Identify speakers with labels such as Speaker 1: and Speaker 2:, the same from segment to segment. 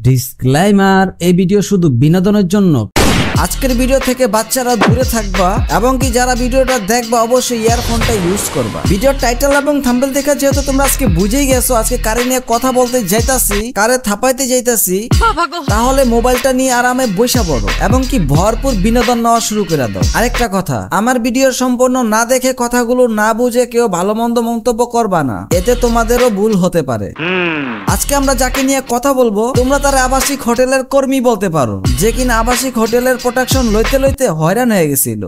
Speaker 1: Disclaimer, এই video শুধু বিনোদনের জন্য। আজকের ভিডিও থেকে বাচ্চারা দূরে থাকবা এবং কি যারা ভিডিওটা দেখবা অবশ্যই ইয়ারফোনটা ইউজ করবা। ভিডিওর টাইটেল এবং থাম্বনেল দেখে যেহেতু তোমরা আজকে বুঝেই গেছো আজকে কারে নিয়ে কথা বলতে যাইতাছি, কারে থাপাইতে যাইতাছি, তাহলে মোবাইলটা নিয়ে আরামে বসে পড়ো এবং কি ভরপুর বিনোদন নেওয়া শুরু করে দাও। আরেকটা কথা, আমার ভিডিও সম্পূর্ণ না দেখে কথাগুলো না বুঝে কেউ ভালো মন্দ মন্তব্য করবা না, এতে তোমাদেরও ভুল হতে পারে। আজকে আমরা যাকে নিয়ে কথা বলবো তোমরা তার আবাসিক হোটেলের কর্মী বলতে পারো, যে কিনা আবাসিক হোটেলের প্রোটেকশন লইতে লইতে হয়রান হয়ে গেছিল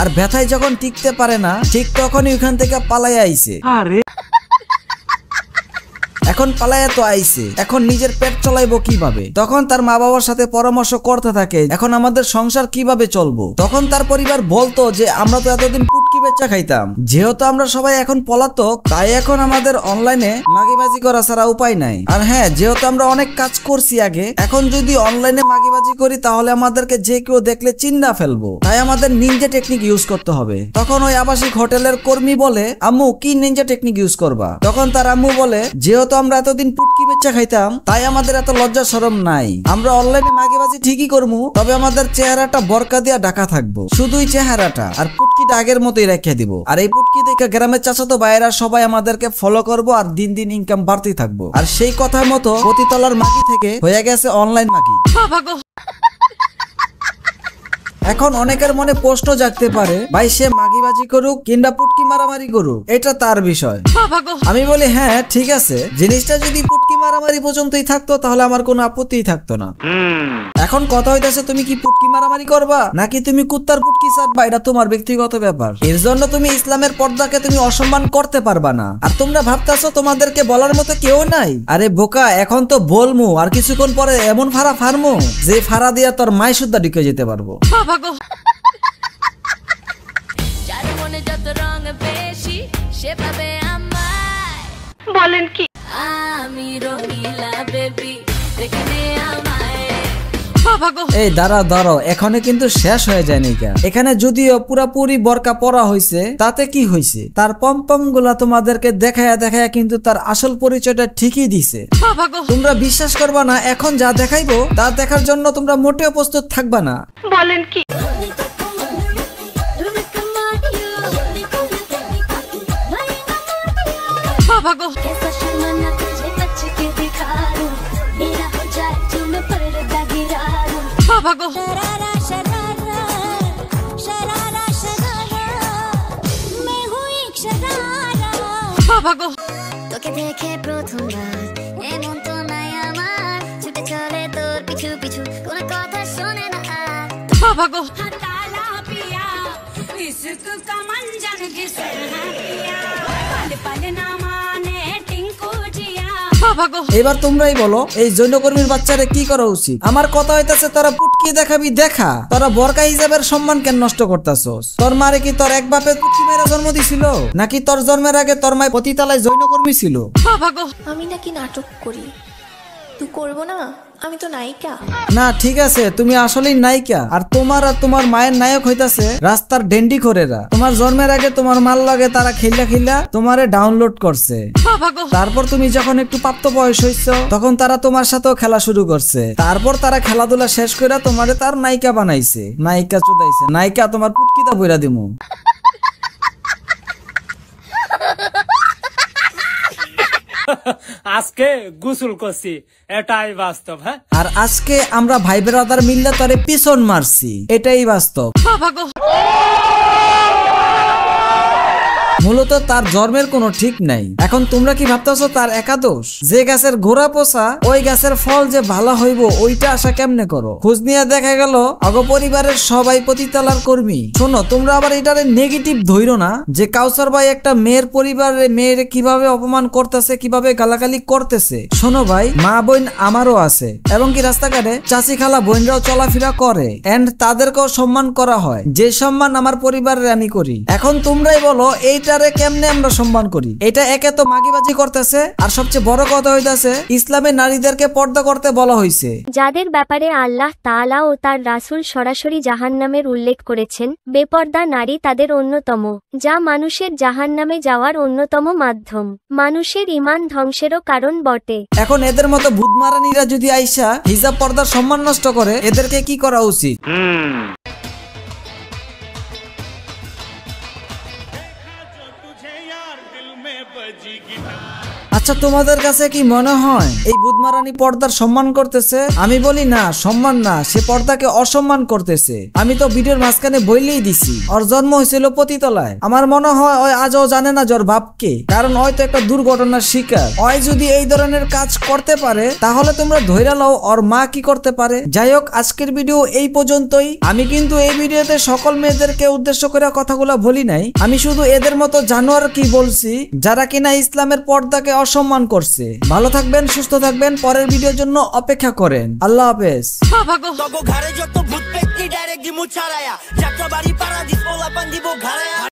Speaker 1: আর ব্যথায় যখন টিকতে পারে না ঠিক তখনই ওখান থেকে পালাই আইছে। এখন পালাইয়া তো আইছে, এখন নিজের পেট চলাইবো কিভাবে? তখন তার মা বাবার সাথে পরামর্শ করতে থাকে এখন আমাদের সংসার কিভাবে চলবো। তখন তার পরিবার বলতো যে আমরা তো এতদিন পুটকি বেচা খাইতাম, যেহেতু আমরা সবাই এখন পলাতক তাই এখন আমাদের অনলাইনে মাগিবাজি করা ছাড়া উপায় নাই। আর হ্যাঁ, যেহেতু আমরা অনেক কাজ করছি আগে, এখন যদি অনলাইনে মাগিবাজি করি তাহলে আমাদেরকে যে কেউ দেখলে চিন্না ফেলবো, তাই আমাদের নিনজা টেকনিক ইউজ করতে হবে। তখন ওই আবাসিক হোটেলের কর্মী বলে, আম্মু কি নিনজা টেকনিক ইউজ করবা? তখন তার আম্মু বলে, যেহেতু আমরা এতদিন পুটকি বেচা খাইতাম তাই আমাদের এত লজ্জা শরম নাই, আমরা অনলাইনে মাগিবাজি ঠিকই করবো, তবে আমাদের চেহারাটা বরকা দিয়া ঢাকা থাকবো, শুধুই চেহারাটা, আর পুটকিটা আগের মতোই রেখে দিব। আর এই পুটকি দেখে গ্রামের চাচাতো ভাইয়েরা সবাই আমাদেরকে ফলো করবো আর দিন দিন ইনকাম বাড়তেই থাকবো। আর সেই কথা মতো প্রতিতলার মাগি থেকে হয়ে গেছে অনলাইন মাগি। এখন অনেকের মনে প্রশ্ন জাগতে পারে, ভাই সে মাগিবাজি করুক কিংবা পুটকি মারামারি করুক এটা তার বিষয়। আমি বলি হ্যাঁ ঠিক আছে, জিনিসটা যদি পুটকি মারামারি পর্যন্তই থাকতো তাহলে আমার কোনো আপত্তিই থাকতো না। এখন কথা হইতেছে তুমি কি পুটকি মারামারি করবা নাকি তুমি কুত্তার পুটকি চাটবা, এটা তোমার ব্যক্তিগত ব্যাপার। এর জন্য তুমি ইসলামের পর্দাকে তুমি অসম্মান করতে পারবা না। আর তোমরা ভাবতেছো তোমাদেরকে বলার মতো কেউ নাই। আরে বোকা, এখন তো বলমু, আর কিছুক্ষণ পরে এমন ফাড়া ফারমু যে ফাড়া দিয়া তোর মাই সুদ্ধা ঢুকে যেতে পারবো।
Speaker 2: বলেন কি
Speaker 1: এই দাঁড়াও, এখানে কিন্তু শেষ হয়ে যায়নি। এখানে যদিও পুরাপুরি বরকা পরা হয়েছে তাতে কি হয়েছে, তার পম্পম গুলা তোমাদেরকে দেখায়া কিন্তু তার আসল পরিচয়টা ঠিকই দিছে। তোমরা বিশ্বাস করবা না, এখন যা দেখাইবো তা দেখার জন্য তোমরা মোটেও প্রস্তুত থাকবা না।
Speaker 2: বলেন কি
Speaker 3: তোকে দেখে প্রথমবার এমন তো নাই আমার, ছুটে চলে তোর পিছু পিছু কোনো কথা শোনে না আর।
Speaker 1: এবার তোমরাই বলো এই জৈনকর্মীর বাচ্চারে কি করা উচিত? আমার কথা হইতাছে তোরা পুটকি দেখাবি দেখা, তোরা বরকা হিসাবের সম্মান কেন নষ্ট করতাছস? তোর মারে কি তোর এক বাপে পুটকি মেয়েরা জন্ম দিছিল নাকি তোর জন্মের আগে তোর মায় পতিতালায় জৈনকর্মী ছিল?
Speaker 4: আমি নাকি নাটক করি, তুই করবো না? আমি তো নায়িকা
Speaker 1: না। ঠিক আছে, তুমি আসলেই নায়িকা, আর তোমার মায়ের নায়ক হইতাছে রাস্তার ডেন্ডি খোরেরা। তোমার জন্মের আগে তোমার মাল লাগে তারা খেলা তোমারে ডাউনলোড করছে, তারপর তুমি যখন একটু প্রাপ্ত বয়স হইছো তখন তারা তোমার সাথেও খেলা শুরু করছে, তারপর তারা খেলাধুলা শেষ করে তোমারে তার নায়িকা বানাইছে, নায়িকা চুদাইছে, নায়িকা তোমার পুটকিটা বইরা দিমু।
Speaker 5: আজকে গোসল করছি, এটাই বাস্তব। হ্যাঁ,
Speaker 1: আর আজকে আমরা ভাই ব্রাদার মিল্লা তারে পিছন মারছি, এটাই বাস্তব। মূলত তার জন্মের কোনো ঠিক নাই। এখন তোমরা কি ভাবতেছো তার একাদোষ? যে গাছের গোড়া পোষা ওই গাছের ফল যে ভালো হইব ওইটা আশা কেমনে করো? খোঁজ নিয়ে দেখা গেল অগ পরিবারের সবাই পতিতালার কর্মী। শোনো, তোমরা আবার এটারে নেগেটিভ ধইরো না যে কাউসার ভাই একটা মেয়ের পরিবারের মেয়ের কিভাবে অপমান করতেছে, কিভাবে গালাগালি করতেছে। শোনো ভাই, মা বোন আমারও আছে এবং কি রাস্তাঘাটে চাচি খালা বোনরাও চলাফেরা করে এন্ড তাদেরকেও সম্মান করা হয়, যে সম্মান আমার পরিবারের আমি করি। এখন তোমরাই বলো এইটা মহিলারে কেমনে আমরা সম্মান করি? এটা একে তো মাগিবাজি করতেছে, আর সবচেয়ে বড় কথা হইতাছে ইসলামে নারীদেরকে পর্দা করতে বলা হয়েছে।
Speaker 6: যাদের ব্যাপারে আল্লাহ তাআলা ও তার রাসূল সরাসরি জাহান্নামের উল্লেখ করেছেন, বেপর্দা নারী তাদের অন্যতম, যা মানুষের জাহান্নামে যাওয়ার অন্যতম মাধ্যম, মানুষের ঈমান ধ্বংসেরও কারণ বটে।
Speaker 1: এখন এদের মতো ভূতমারানিরা যদি আইসা হিজাব পর্দার সম্মান নষ্ট করে, এদেরকে কি করা উচিত? আচ্ছা, তোমাদের কাছে কি মনে হয় এই বুধমারানি পর্দার সম্মান করতেছে? আমি বলি না, সম্মান না, সে পর্দাকে অসম্মান করতেছে। আমি তো ভিডিওর মাঝখানে বইলেই দিছি, ওর জন্ম হয়েছিল পতিতলায়। আমার মনে হয় ওই আজও জানে না জোর ভাবকে, কারণ হয়তো একটা দুর্ঘটনার শিকার। ওই যদি এই ধরনের কাজ করতে পারে, তাহলে তোমরা ধৈর্য লও ওর মা কি করতে পারে। যাই হোক, আজকের ভিডিও এই পর্যন্তই। আমি কিন্তু এই ভিডিওতে সকল মেয়েদেরকে উদ্দেশ্য করে কথাগুলো বলি নাই, আমি শুধু এদের মতো জানোয়ার কি বলছি যারা কিনা ইসলামের পর্দাকে অসম্মান করছে। ভালো থাকবেন, সুস্থ থাকবেন, পরের ভিডিওর জন্য অপেক্ষা করেন। আল্লাহ হাফেজ।
Speaker 7: ঘরে যত ভূত পেত্তি ডাইরেক্ট দিমু ছাড়ায়া যাত্রা বাড়ি পাড়া দিব লাপান দিব ঘাড়ায়া।